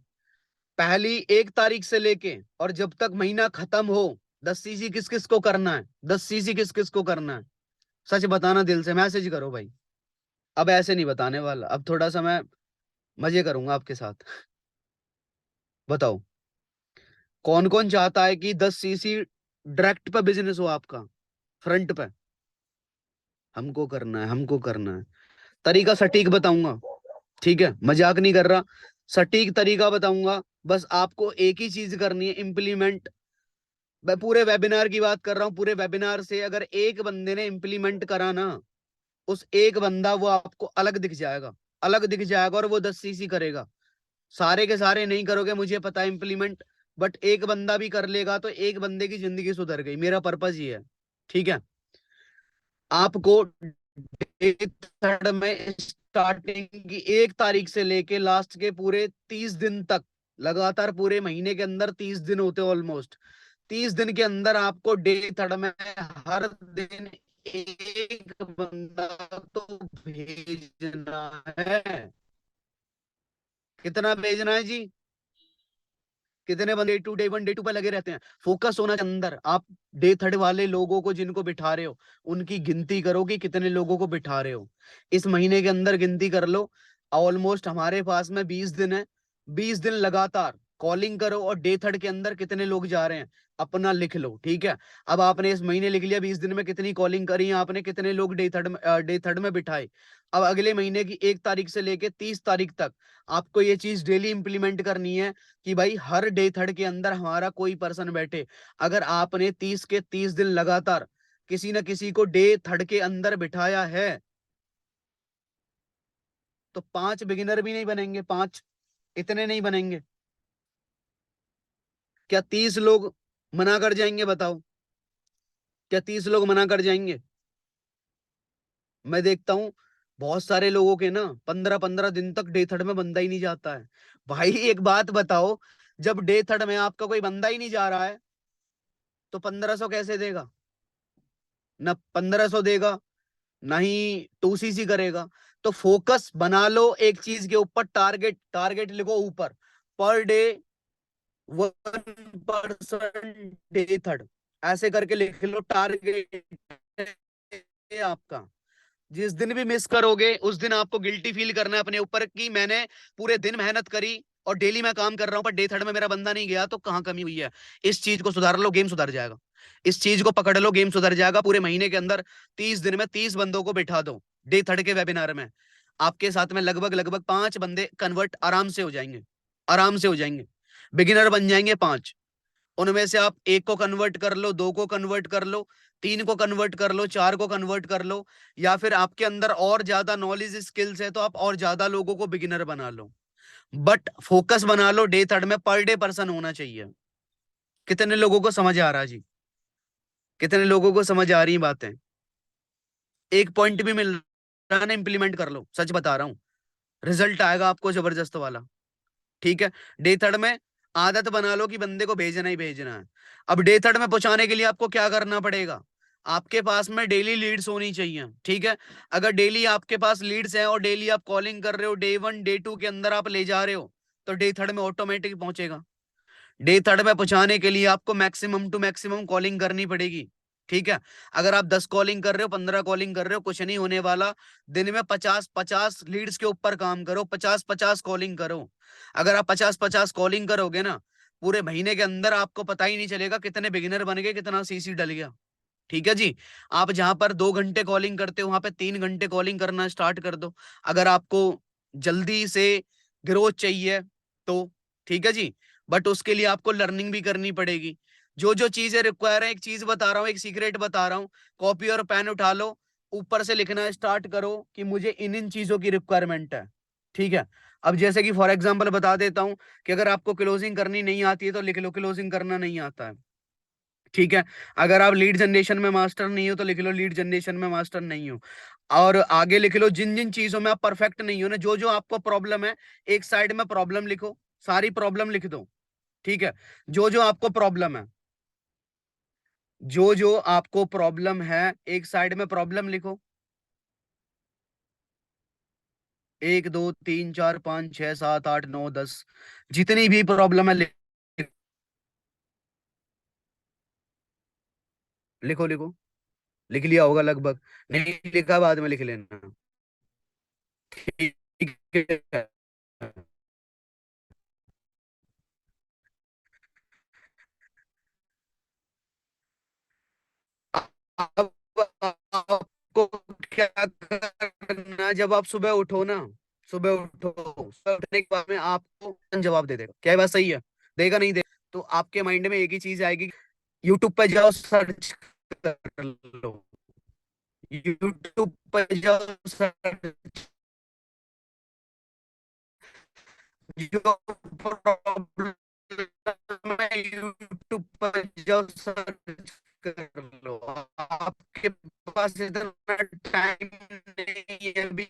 पहली 1 तारीख से लेके और जब तक महीना खत्म हो, 10 सीसी किस किस को करना है? 10 सीसी किस किस को करना है? सच बताना, दिल से मैसेज करो भाई। अब ऐसे नहीं बताने वाला, अब थोड़ा सा मैं मजे करूंगा आपके साथ। बताओ, कौन कौन चाहता है कि 10 सीसी डायरेक्ट पे बिजनेस हो आपका, फ्रंट पे? हमको करना है, हमको करना है। तरीका सटीक बताऊंगा, ठीक है? मजाक नहीं कर रहा, सटीक तरीका बताऊंगा। बस आपको एक ही चीज करनी है, इम्प्लीमेंट। मैं पूरे वेबिनार की बात कर रहा हूं। पूरे वेबिनार से अगर एक बंदे ने इम्प्लीमेंट करा ना, उस एक बंदा वो आपको अलग दिख जाएगा, अलग दिख जाएगा, और वो 10 सीसी करेगा। सारे के सारे नहीं करोगे, मुझे पता है इम्प्लीमेंट, बट एक बंदा भी कर लेगा तो एक बंदे की जिंदगी सुधर गई। मेरा पर्पज ये है, ठीक है? आपको डे थर्ड में स्टार्टिंग की 1 तारीख से लेके लास्ट के पूरे 30 दिन तक, लगातार पूरे महीने के अंदर 30 दिन होते हैं ऑलमोस्ट। 30 दिन के अंदर आपको डे थर्ड में हर दिन एक बंदा तो भेजना है। कितना भेजना है जी? कितने बंदे डे 1 डे 2 पे लगे रहते हैं? फोकस होना के अंदर। आप डे थर्ड वाले लोगों को जिनको बिठा रहे हो, उनकी गिनती करो कि कितने लोगों को बिठा रहे हो। इस महीने के अंदर गिनती कर लो। ऑलमोस्ट हमारे पास में 20 दिन है। 20 दिन लगातार कॉलिंग करो, और डे थर्ड के अंदर कितने लोग जा रहे हैं अपना लिख लो, ठीक है? अब आपने इस महीने लिख लिया, 20 दिन में कितनी कॉलिंग करी है आपने, कितने लोग डे थर्ड में बिठाए। अब अगले महीने की 1 तारीख से लेके 30 तारीख तक आपको ये चीज डेली इंप्लीमेंट करनी है कि भाई हर डे थर्ड के अंदर हमारा कोई पर्सन बैठे। अगर आपने 30 के 30 दिन लगातार किसी न किसी को डे थर्ड के अंदर बिठाया है, तो 5 बिगिनर भी नहीं बनेंगे, 5 इतने नहीं बनेंगे। क्या 30 लोग मना कर जाएंगे? बताओ, क्या 30 लोग मना कर जाएंगे? मैं देखता हूं बहुत सारे लोगों के ना 15-15 दिन तक डे थर्ड में बंदा ही नहीं जाता है। भाई एक बात बताओ, जब डे थर्ड में आपका कोई बंदा ही नहीं जा रहा है, तो 1500 कैसे देगा? ना 1500 देगा, ना ही 2 सीसी करेगा। तो फोकस बना लो एक चीज के ऊपर, टारगेट, टारगेट लिखो ऊपर, पर डे 1% डे थर्ड, ऐसे करके लिख लो टारगेट आपका। जिस दिन भी मिस करोगे उस दिन आपको गिल्टी फील करना है अपने ऊपर कि मैंने पूरे दिन मेहनत करी और डेली मैं काम कर रहा हूं, पर डे थर्ड में मेरा बंदा नहीं गया, तो कहां कमी हुई है? इस चीज को सुधार लो, गेम सुधर जाएगा। इस चीज को पकड़ लो, गेम सुधर जाएगा। पूरे महीने के अंदर 30 दिन में 30 बंदों को बिठा दो डे थर्ड के वेबिनार में। आपके साथ में लगभग लगभग 5 बंदे कन्वर्ट आराम से हो जाएंगे, आराम से हो जाएंगे। बिगिनर बन जाएंगे 5। उनमें से आप एक को कन्वर्ट कर लो, 2 को कन्वर्ट कर लो, 3 को कन्वर्ट कर लो, 4 को कन्वर्ट कर लो, या फिर आपके अंदर और ज्यादा नॉलेज स्किल्स है तो आप और ज्यादा लोगों को बिगिनर बना लो। बट फोकस बना लो डे थर्ड में पर डे पर्सन होना चाहिए। कितने लोगों को समझ आ रहा है जी? कितने लोगों को समझ आ रही बातें? एक पॉइंट भी मिल रहा है ना, इंप्लीमेंट कर लो, सच बता रहा हूं, रिजल्ट आएगा आपको जबरदस्त वाला, ठीक है? डे थर्ड में आदत बना लो कि बंदे को भेजना ही भेजना है। अब डे थर्ड में पहुंचाने के लिए आपको क्या करना पड़ेगा? आपके पास में डेली लीड्स होनी चाहिए, ठीक है? अगर डेली आपके पास लीड्स हैं और डेली आप कॉलिंग कर रहे हो, डे 1 डे 2 के अंदर आप ले जा रहे हो, तो डे थर्ड में ऑटोमेटिक पहुंचेगा। डे थर्ड में पहुंचाने के लिए आपको मैक्सिमम टू मैक्सिमम कॉलिंग करनी पड़ेगी, ठीक है? अगर आप 10 कॉलिंग कर रहे हो, 15 कॉलिंग कर रहे हो, कुछ नहीं होने वाला। दिन में 50-50 लीड्स के ऊपर काम करो, 50-50 कॉलिंग करो। अगर आप 50-50 कॉलिंग करोगे ना, पूरे महीने के अंदर आपको पता ही नहीं चलेगा कितने बिगिनर बन गए, कितना सीसी डल गया, ठीक है जी? आप जहां पर 2 घंटे कॉलिंग करते हो, वहां पे 3 घंटे कॉलिंग करना स्टार्ट कर दो। अगर आपको जल्दी से ग्रोथ चाहिए तो, ठीक है जी? बट उसके लिए आपको लर्निंग भी करनी पड़ेगी। जो जो चीजें रिक्वायर है, एक चीज बता रहा हूँ, एक सीक्रेट बता रहा हूँ, कॉपी और पेन उठा लो, ऊपर से लिखना स्टार्ट करो कि मुझे इन इन चीजों की रिक्वायरमेंट है, ठीक है? अब जैसे कि फॉर एग्जांपल बता देता हूं कि अगर आपको क्लोजिंग करनी नहीं आती है तो लिख लो क्लोजिंग करना नहीं आता है, ठीक है। अगर आप लीड जनरेशन में मास्टर नहीं हो तो लिख लो लीड जनरेशन में मास्टर नहीं हो। और आगे लिख लो जिन जिन चीजों में आप परफेक्ट नहीं हो ना, जो जो आपको प्रॉब्लम है, एक साइड में प्रॉब्लम लिखो, सारी प्रॉब्लम लिख दो। ठीक है। जो जो आपको प्रॉब्लम है, जो जो आपको प्रॉब्लम है, एक साइड में प्रॉब्लम लिखो। 1 2 3 4 5 6 7 8 9 10, जितनी भी प्रॉब्लम है लिखो लिखो। लिख लिया होगा लगभग, नहीं लिखा बाद में लिख लेना। ठीक है। अब आपको क्या करना, जब आप सुबह उठो ना, सुबह उठने के बाद में आपको जवाब दे देगा, क्या ये बात सही है? देगा नहीं दे? तो आपके माइंड में एक ही चीज आएगी, यूट्यूब पे जाओ सर्च कर लो, यूट्यूब पे जाओ सर्च, जो प्रॉब्लम है यूट्यूब पर जाओ सर्च कर लो। आपके पास इतना टाइम नहीं है अभी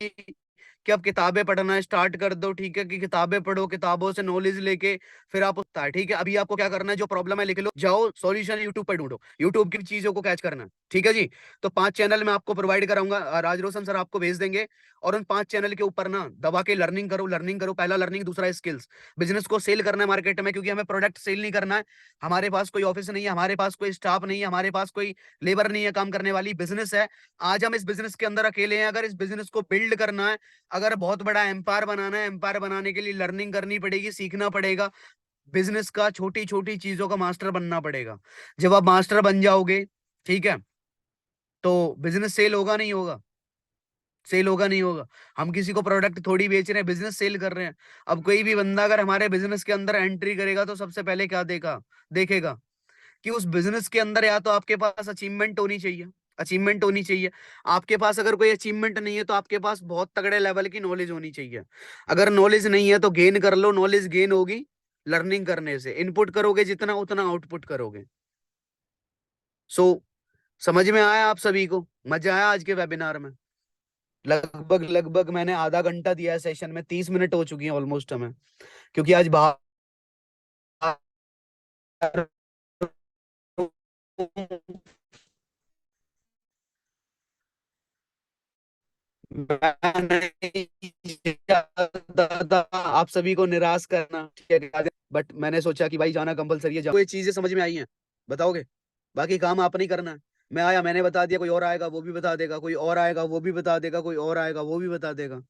कि आप किताबें पढ़ना स्टार्ट कर दो। ठीक है, कि किताबें पढ़ो, किताबों से नॉलेज लेके फिर आप उठता है। ठीक है, अभी आपको क्या करना है, जो प्रॉब्लम है लिख लो, जाओ सॉल्यूशन यूट्यूब पर ढूंढो, यूट्यूब की चीजों को कैच करना है। ठीक है जी। तो 5 चैनल मैं आपको प्रोवाइड कराऊंगा, राज रोशन सर आपको भेज देंगे, और उन 5 चैनल के ऊपर ना दबा के लर्निंग करो, लर्निंग करो। पहला लर्निंग, दूसरा स्किल्स। बिजनेस को सेल करना है मार्केट में, क्योंकि हमें प्रोडक्ट सेल नहीं करना है। हमारे पास कोई ऑफिस नहीं है, हमारे पास कोई स्टाफ नहीं है, हमारे पास कोई लेबर नहीं है काम करने वाली, बिजनेस है। आज हम इस बिजनेस के अंदर अकेले हैं। अगर इस बिजनेस को बिल्ड करना है, अगर बहुत बड़ा एम्पायर बनाना है, एम्पायर बनाने के लिए लर्निंग करनी पड़ेगी, सीखना पड़ेगा बिजनेस का, छोटी छोटी चीजों का मास्टर बनना पड़ेगा। जब आप मास्टर बन जाओगे, ठीक है, तो बिजनेस सेल होगा नहीं होगा? सेल होगा नहीं होगा? हम किसी को प्रोडक्ट थोड़ी बेच रहे हैं, बिजनेस सेल कर रहे हैं। अब कोई भी बंदा अगर हमारे बिजनेस के अंदर एंट्री करेगा तो सबसे पहले क्या देखेगा कि उस बिजनेस के अंदर या तो आपके पास अचीवमेंट होनी चाहिए, अचीवमेंट होनी चाहिए। आपके पास अगर कोई अचीवमेंट नहीं है तो आपके पास बहुत तगड़े लेवल की नॉलेज होनी चाहिए। अगर नॉलेज नहीं है तो गेन कर लो, नॉलेज गेन होगी लर्निंग करने से। इनपुट करोगे जितना, उतना आउटपुट करोगे। सो समझ में आया आप सभी को? मजा आया आज के वेबिनार में? लगभग लगभग मैंने आधा घंटा दिया है सेशन में, 30 मिनट हो चुकी है ऑलमोस्ट हमें, क्योंकि आज बाहर मैं नहीं चाहता था आप सभी को निराश करना, ठीक है, बट मैंने सोचा कि भाई जाना कंपलसरी है। कोई चीजें समझ में आई हैं बताओगे? बाकी काम आपने ही करना है। मैं आया, मैंने बता दिया, कोई और आएगा वो भी बता देगा, कोई और आएगा वो भी बता देगा, कोई और आएगा वो भी बता देगा।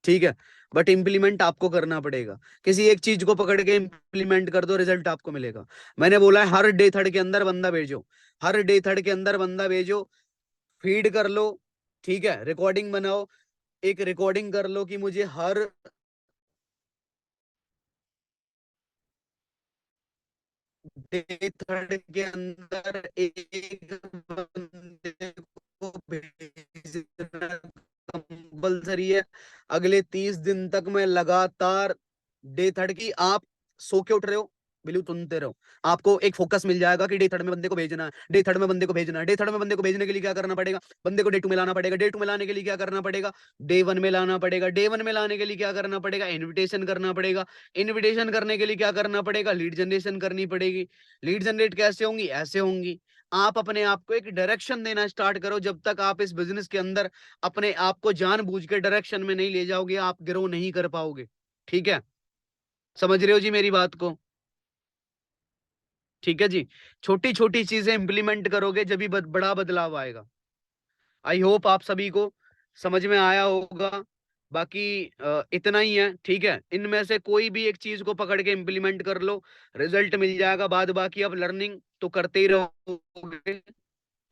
ठीक है, बट इम्प्लीमेंट आपको करना पड़ेगा। किसी एक चीज को पकड़ के इम्प्लीमेंट कर दो, रिजल्ट आपको मिलेगा। मैंने बोला है हर डे थर्ड के अंदर बंदा भेजो, हर डे थर्ड के अंदर बंदा भेजो, फीड कर लो। ठीक है, रिकॉर्डिंग बनाओ, एक रिकॉर्डिंग कर लो कि मुझे हर डे थर्ड के अंदर एक बंदे को भेजना कंपल्सरी है। अगले 30 दिन तक मैं लगातार डे थर्ड की, आप सो के उठ रहे हो, बिल्कुल सुनते रहो, आपको एक फोकस मिल जाएगा कि डे थर्ड में बंदे को भेजना है, डे थर्ड में बंदे को भेजना है। डे थर्ड में बंदे को भेजने के लिए क्या करना पड़ेगा? बंदे को डे टू में लाना पड़ेगा। डे टू में लाने के लिए क्या करना पड़ेगा? डे वन में लाना पड़ेगा। डे वन में लाने के लिए क्या करना पड़ेगा? इन्विटेशन करना पड़ेगा। इन्विटेशन करने के लिए क्या करना पड़ेगा? लीड जनरेशन करनी पड़ेगी। लीड जनरेट कैसे होंगी? ऐसे होंगी। आप अपने आप को एक डायरेक्शन देना स्टार्ट करो। जब तक आप इस बिजनेस के अंदर अपने आप को जानबूझ के डायरेक्शन में नहीं ले जाओगे, आप ग्रो नहीं कर पाओगे। ठीक है, समझ रहे हो जी मेरी बात को? ठीक है जी। छोटी छोटी चीजें इंप्लीमेंट करोगे जब भी बड़ा बदलाव आएगा। आई होप आप सभी को समझ में आया होगा। बाकी इतना ही है। ठीक है, इनमें से कोई भी एक चीज को पकड़ के इम्प्लीमेंट कर लो, रिजल्ट मिल जाएगा। बाद बाकी अब लर्निंग तो करते ही रहोगे।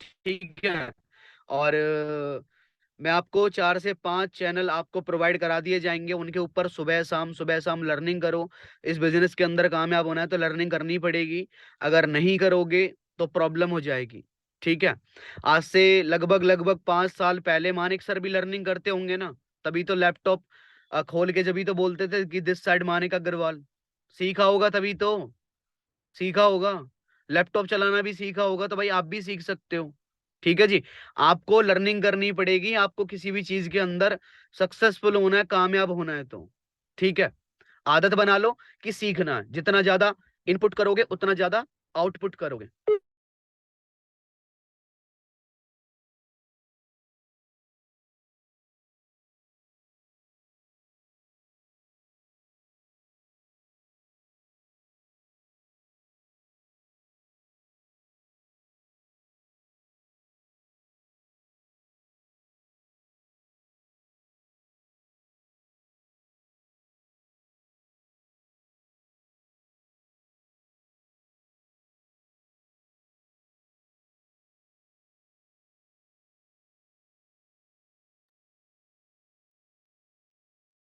ठीक है। और मैं आपको 4 से 5 चैनल आपको प्रोवाइड करा दिए जाएंगे, उनके ऊपर सुबह शाम लर्निंग करो। इस बिजनेस के अंदर कामयाब होना है तो लर्निंग करनी पड़ेगी। अगर नहीं करोगे तो प्रॉब्लम हो जाएगी। ठीक है। आज से लगभग लगभग 5 साल पहले मानिक सर भी लर्निंग करते होंगे ना, तभी तो लैपटॉप खोल के जब तो बोलते थे कि दिस साइड मानिक अग्रवाल। सीखा होगा तभी तो, सीखा होगा। लैपटॉप चलाना भी सीखा होगा तो भाई आप भी सीख सकते हो। ठीक है जी। आपको लर्निंग करनी पड़ेगी, आपको किसी भी चीज के अंदर सक्सेसफुल होना है, कामयाब होना है तो। ठीक है। आदत बना लो कि सीखना है। जितना ज्यादा इनपुट करोगे उतना ज्यादा आउटपुट करोगे।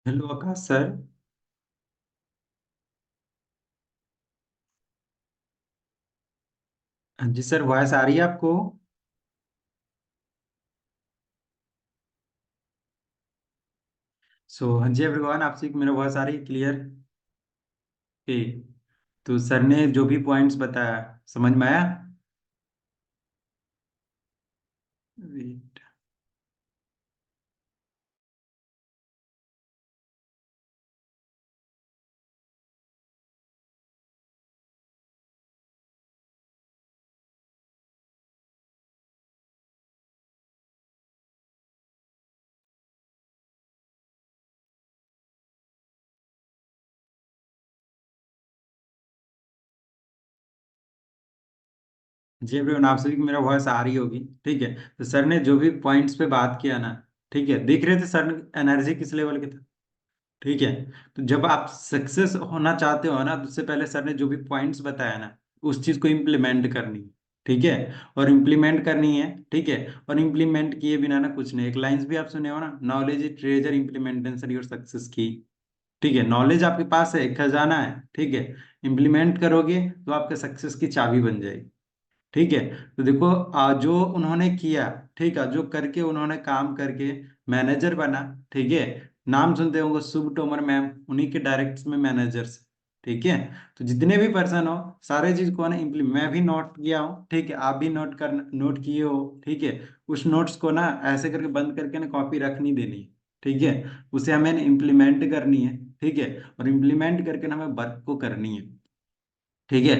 हेलो आकाश सर। हाँ जी सर, वॉइस आ रही है आपको? सो हाँ जी एवरीवन, आपसे मेरा वॉइस आ रही है क्लियर? ओके। तो सर ने जो भी पॉइंट्स बताया समझ में आया? Wait. जी एवरीवन, आप सभी को मेरा वॉइस आ रही होगी, ठीक है। तो सर ने जो भी पॉइंट्स पे बात किया ना, ठीक है, देख रहे थे सर एनर्जी किस लेवल के था। ठीक है। तो जब आप सक्सेस होना चाहते हो ना, तो उससे पहले सर ने जो भी पॉइंट्स बताया ना, उस चीज को इम्प्लीमेंट करनी है। ठीक है। और इम्प्लीमेंट करनी है, ठीक है। और इम्प्लीमेंट किए बिना ना कुछ नहीं। एक लाइंस भी आप सुने हो ना, knowledge is treasure, implementation your success की। ठीक है, नॉलेज आपके पास है, एक खजाना है, ठीक है। इम्प्लीमेंट करोगे तो आपके सक्सेस की चाबी बन जाएगी। ठीक है। तो देखो, जो उन्होंने किया, ठीक है, जो करके उन्होंने काम करके मैनेजर बना। ठीक है। नाम सुनते होंगे शुभ तोमर मैम, उन्हीं के डायरेक्ट में मैनेजर्स। ठीक है। तो जितने भी पर्सन हो, सारे चीज को ना इम्प्लीमेंट, मैं भी नोट किया हूँ, ठीक है, आप भी नोट किए हो। ठीक है। उस नोट्स को ना ऐसे करके बंद करके ना कॉपी रख नहीं देनी है। ठीक है। उसे हमें इम्प्लीमेंट करनी है। ठीक है। और इम्प्लीमेंट करके ना हमें वर्क को करनी है। ठीक है।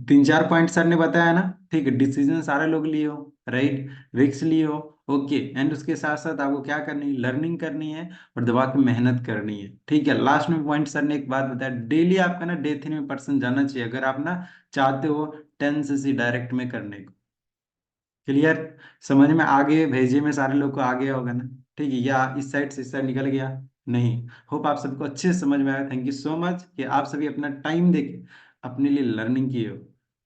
तीन चार पॉइंट सर ने बताया ना, ठीक है। डिसीजन सारे लोग लिए हो, राइट। रिस्क लिए हो, ओके। एंड उसके साथ साथ आपको क्या करनी है, लर्निंग करनी है और दबा के मेहनत करनी है। ठीक है। लास्ट में पॉइंट सर ने एक बात बताया, डेली आपका ना डे 3 में पर्सन जाना चाहिए, अगर आप ना चाहते हो 10 से डायरेक्ट में करने को। क्लियर? समझ में आगे भेजे में सारे लोग को आ गया होगा ना? ठीक है, या इस साइड से इस साइड निकल गया? नहीं। होप आप सबको अच्छे से समझ में आया। थैंक यू सो मच कि आप सभी अपना टाइम देके अपने लिए लर्निंग किए हो।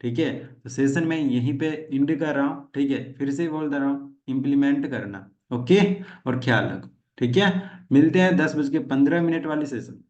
ठीक है। तो सेशन में यहीं पे इंड कर रहा हूँ, ठीक है। फिर से बोल दे रहा हूँ, इम्प्लीमेंट करना। ओके। और ख्याल रखो। ठीक है। मिलते हैं 10:15 वाली सेशन।